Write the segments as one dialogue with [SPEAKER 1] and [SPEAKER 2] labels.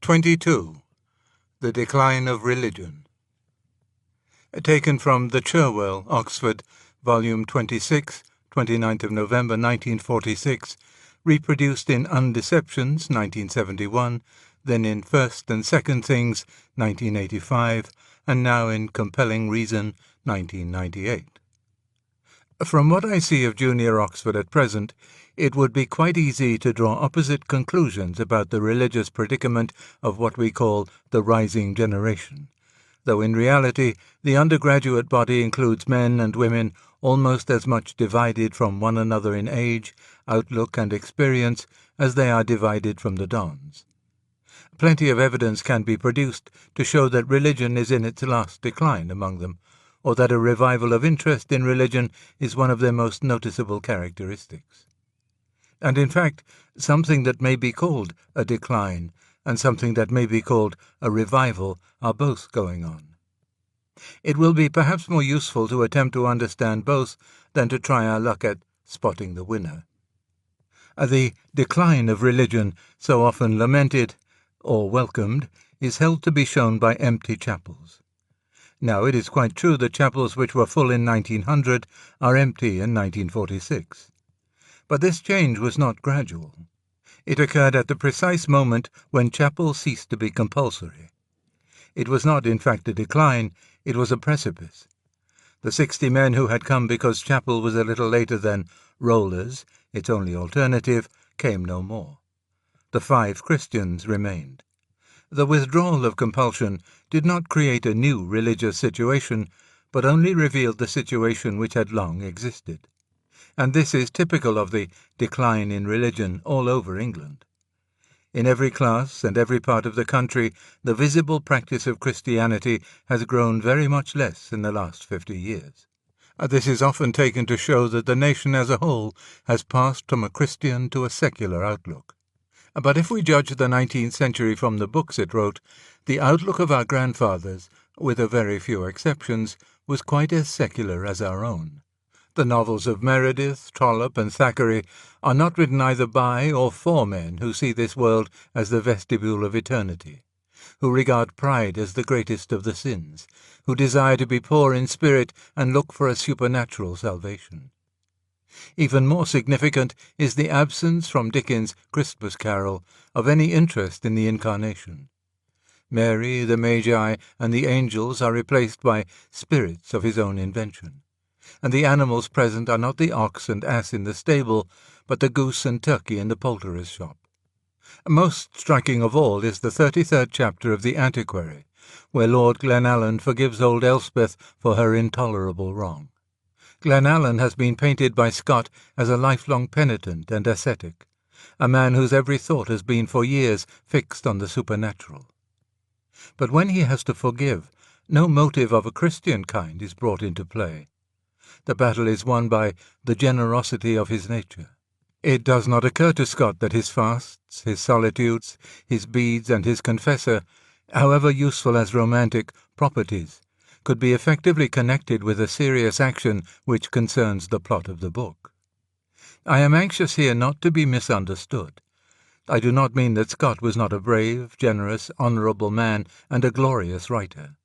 [SPEAKER 1] 22. The Decline of Religion. Taken from The Cherwell, Oxford, Volume 26, 29th of November 1946, reproduced in Undeceptions, 1971, then in First and Second Things, 1985, and now in Compelling Reason, 1998. From what I see of Junior Oxford at present, it would be quite easy to draw opposite conclusions about the religious predicament of what we call the rising generation, though in reality the undergraduate body includes men and women almost as much divided from one another in age, outlook, and experience as they are divided from the dons. Plenty of evidence can be produced to show that religion is in its last decline among them, or that a revival of interest in religion is one of their most noticeable characteristics. And in fact, something that may be called a decline and something that may be called a revival are both going on. It will be perhaps more useful to attempt to understand both than to try our luck at spotting the winner. The decline of religion, so often lamented or welcomed, is held to be shown by empty chapels. Now, it is quite true that chapels which were full in 1900 are empty in 1946. But this change was not gradual. It occurred at the precise moment when chapels ceased to be compulsory. It was not, in fact, a decline, it was a precipice. The 60 men who had come because chapel was a little later than rollers, its only alternative, came no more. The 5 Christians remained. The withdrawal of compulsion did not create a new religious situation, but only revealed the situation which had long existed. And this is typical of the decline in religion all over England. In every class and every part of the country, the visible practice of Christianity has grown very much less in the last 50 years. This is often taken to show that the nation as a whole has passed from a Christian to a secular outlook. But if we judge the 19th century from the books it wrote, the outlook of our grandfathers, with a very few exceptions, was quite as secular as our own. The novels of Meredith, Trollope, and Thackeray are not written either by or for men who see this world as the vestibule of eternity, who regard pride as the greatest of the sins, who desire to be poor in spirit and look for a supernatural salvation. Even more significant is the absence from Dickens' Christmas Carol of any interest in the Incarnation. Mary, the Magi, and the angels are replaced by spirits of his own invention, and the animals present are not the ox and ass in the stable, but the goose and turkey in the poulterer's shop. Most striking of all is the 33rd chapter of The Antiquary, where Lord Glenallan forgives old Elspeth for her intolerable wrong. Glenallan has been painted by Scott as a lifelong penitent and ascetic, a man whose every thought has been for years fixed on the supernatural. But when he has to forgive, no motive of a Christian kind is brought into play. The battle is won by the generosity of his nature. It does not occur to Scott that his fasts, his solitudes, his beads, and his confessor, however useful as romantic properties, could be effectively connected with a serious action which concerns the plot of the book. I am anxious here not to be misunderstood. I do not mean that Scott was not a brave, generous, honourable man and a glorious writer.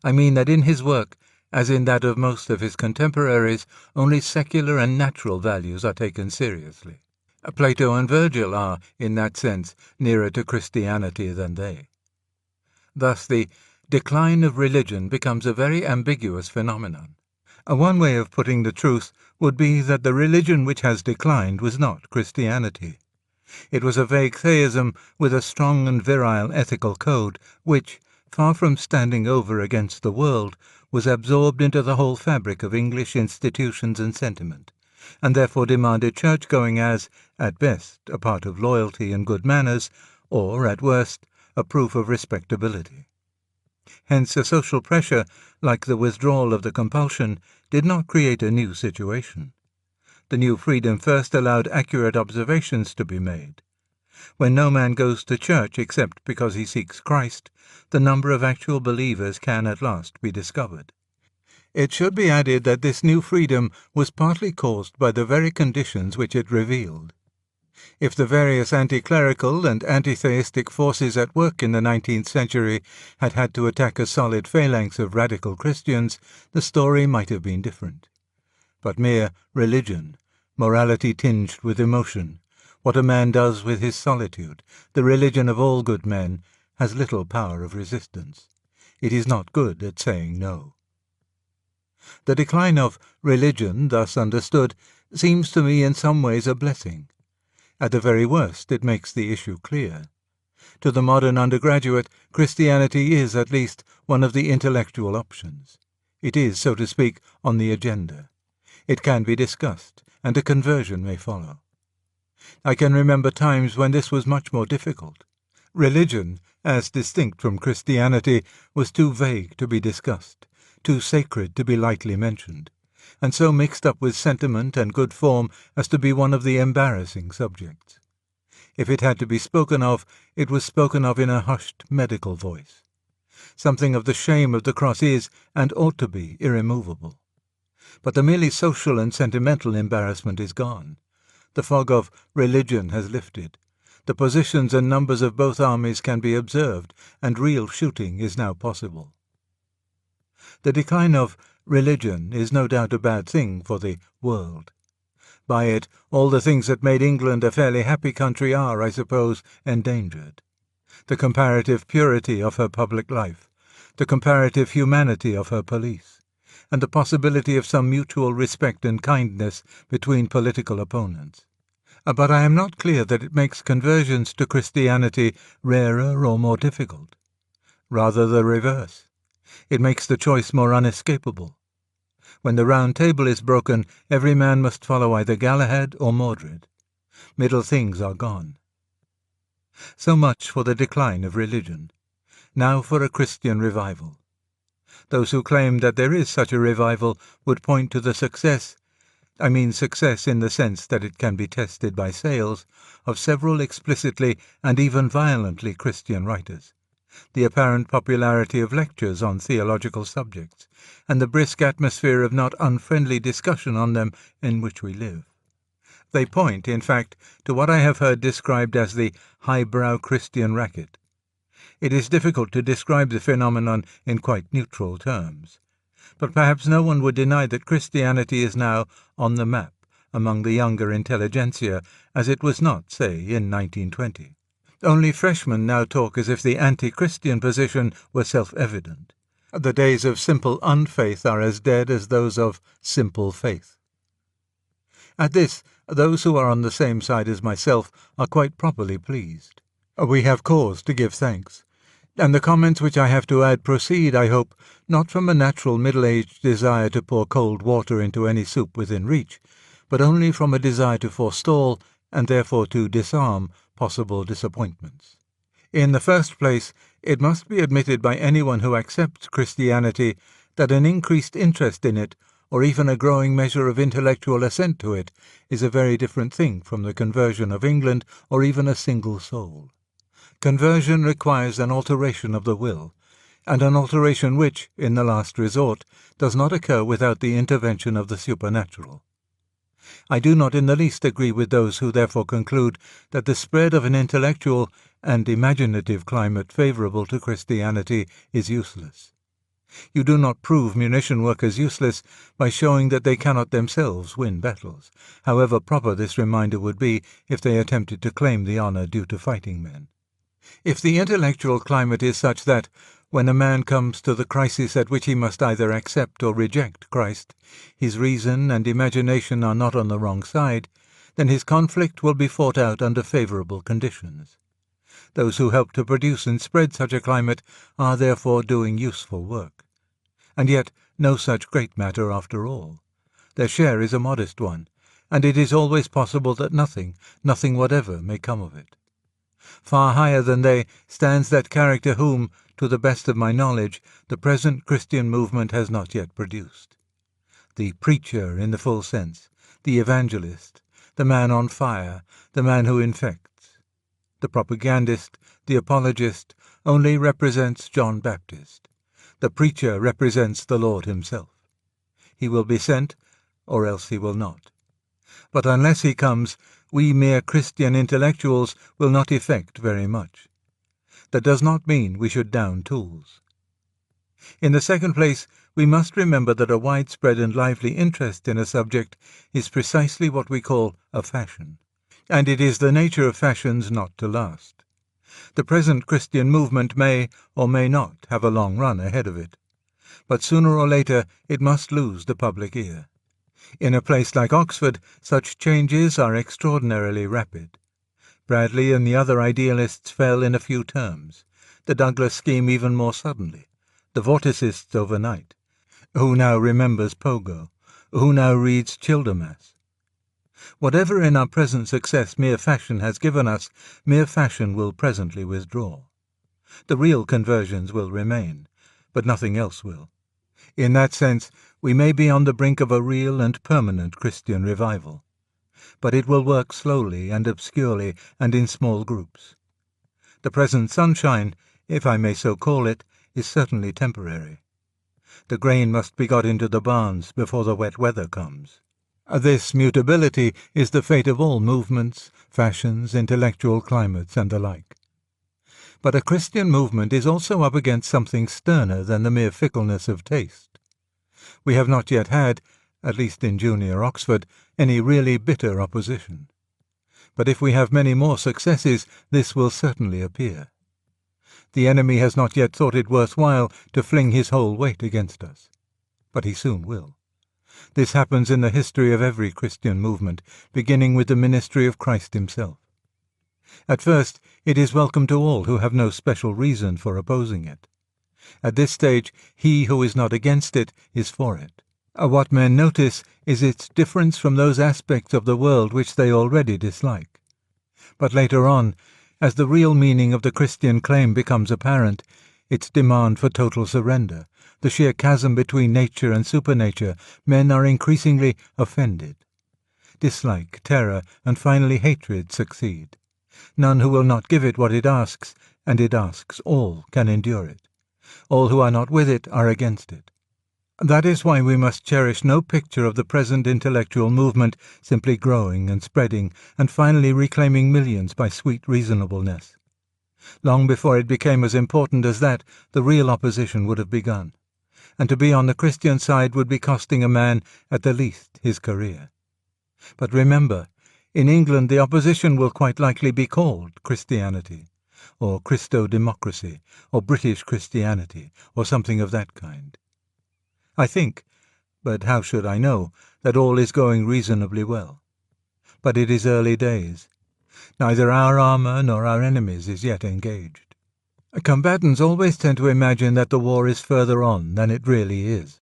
[SPEAKER 1] I mean that in his work, as in that of most of his contemporaries, only secular and natural values are taken seriously. Plato and Virgil are, in that sense, nearer to Christianity than they. Thus the decline of religion becomes a very ambiguous phenomenon. One way of putting the truth would be that the religion which has declined was not Christianity. It was a vague theism with a strong and virile ethical code which, far from standing over against the world, was absorbed into the whole fabric of English institutions and sentiment, and therefore demanded church-going as, at best, a part of loyalty and good manners, or, at worst, a proof of respectability. Hence a social pressure, like the withdrawal of the compulsion, did not create a new situation. The new freedom first allowed accurate observations to be made. When no man goes to church except because he seeks Christ, the number of actual believers can at last be discovered. It should be added that this new freedom was partly caused by the very conditions which it revealed. If the various anti-clerical and anti-theistic forces at work in the 19th century had had to attack a solid phalanx of radical Christians, the story might have been different. But mere religion, morality tinged with emotion, what a man does with his solitude, the religion of all good men, has little power of resistance. It is not good at saying no. The decline of religion, thus understood, seems to me in some ways a blessing. At the very worst, it makes the issue clear. To the modern undergraduate, Christianity is at least one of the intellectual options. It is, so to speak, on the agenda. It can be discussed, and a conversion may follow. I can remember times when this was much more difficult. Religion, as distinct from Christianity, was too vague to be discussed, too sacred to be lightly mentioned, and so mixed up with sentiment and good form as to be one of the embarrassing subjects. If it had to be spoken of, it was spoken of in a hushed medical voice. Something of the shame of the cross is, and ought to be, irremovable. But the merely social and sentimental embarrassment is gone. The fog of religion has lifted. The positions and numbers of both armies can be observed, and real shooting is now possible. The decline of religion is no doubt a bad thing for the world. By it, all the things that made England a fairly happy country are, I suppose, endangered. The comparative purity of her public life, the comparative humanity of her police, and the possibility of some mutual respect and kindness between political opponents. But I am not clear that it makes conversions to Christianity rarer or more difficult. Rather the reverse. It makes the choice more unescapable. When the round table is broken, every man must follow either Galahad or Mordred. Middle things are gone. So much for the decline of religion. Now for a Christian revival. Those who claim that there is such a revival would point to the success in the sense that it can be tested by sales, of several explicitly and even violently Christian writers, the apparent popularity of lectures on theological subjects, and the brisk atmosphere of not unfriendly discussion on them in which we live. They point, in fact, to what I have heard described as the highbrow Christian racket. It is difficult to describe the phenomenon in quite neutral terms. But perhaps no one would deny that Christianity is now on the map among the younger intelligentsia, as it was not, say, in 1920. Only freshmen now talk as if the anti-Christian position were self-evident. The days of simple unfaith are as dead as those of simple faith. At this, those who are on the same side as myself are quite properly pleased. We have cause to give thanks. And the comments which I have to add proceed, I hope, not from a natural middle-aged desire to pour cold water into any soup within reach, but only from a desire to forestall, and therefore to disarm, possible disappointments. In the first place, it must be admitted by anyone who accepts Christianity that an increased interest in it, or even a growing measure of intellectual assent to it, is a very different thing from the conversion of England or even a single soul. Conversion requires an alteration of the will, and an alteration which, in the last resort, does not occur without the intervention of the supernatural. I do not in the least agree with those who therefore conclude that the spread of an intellectual and imaginative climate favourable to Christianity is useless. You do not prove munition workers useless by showing that they cannot themselves win battles, however proper this reminder would be if they attempted to claim the honour due to fighting men. If the intellectual climate is such that, when a man comes to the crisis at which he must either accept or reject Christ, his reason and imagination are not on the wrong side, then his conflict will be fought out under favourable conditions. Those who help to produce and spread such a climate are therefore doing useful work. And yet no such great matter after all. Their share is a modest one, and it is always possible that nothing whatever may come of it. Far higher than they stands that character whom, to the best of my knowledge, the present Christian movement has not yet produced. The preacher in the full sense, the evangelist, the man on fire, the man who infects. The propagandist, the apologist, only represents John Baptist. The preacher represents the Lord himself. He will be sent, or else he will not. But unless he comes, we mere Christian intellectuals will not effect very much. That does not mean we should down tools. In the second place, we must remember that a widespread and lively interest in a subject is precisely what we call a fashion, and it is the nature of fashions not to last. The present Christian movement may or may not have a long run ahead of it, but sooner or later it must lose the public ear. In a place like Oxford, such changes are extraordinarily rapid. Bradley and the other idealists fell in a few terms, the Douglas scheme even more suddenly, the Vorticists overnight. Who now remembers Pogo? Who now reads Childermas? Whatever in our present success mere fashion has given us, mere fashion will presently withdraw. The real conversions will remain, but nothing else will. In that sense, we may be on the brink of a real and permanent Christian revival, but it will work slowly and obscurely and in small groups. The present sunshine, if I may so call it, is certainly temporary. The grain must be got into the barns before the wet weather comes. This mutability is the fate of all movements, fashions, intellectual climates, and the like. But a Christian movement is also up against something sterner than the mere fickleness of taste. We have not yet had, at least in Junior Oxford, any really bitter opposition. But if we have many more successes, this will certainly appear. The enemy has not yet thought it worthwhile to fling his whole weight against us, but he soon will. This happens in the history of every Christian movement, beginning with the ministry of Christ himself. At first, it is welcome to all who have no special reason for opposing it. At this stage, he who is not against it is for it. What men notice is its difference from those aspects of the world which they already dislike. But later on, as the real meaning of the Christian claim becomes apparent, its demand for total surrender, the sheer chasm between nature and supernature, men are increasingly offended. Dislike, terror, and finally hatred succeed. None who will not give it what it asks, and it asks all, can endure it. All who are not with it are against it. That is why we must cherish no picture of the present intellectual movement simply growing and spreading and finally reclaiming millions by sweet reasonableness. Long before it became as important as that, the real opposition would have begun, and to be on the Christian side would be costing a man at the least his career. But remember, in England the opposition will quite likely be called Christianity, or Christo-democracy, or British Christianity, or something of that kind. I think, but how should I know, that all is going reasonably well. But it is early days. Neither our armour nor our enemies is yet engaged. Combatants always tend to imagine that the war is further on than it really is.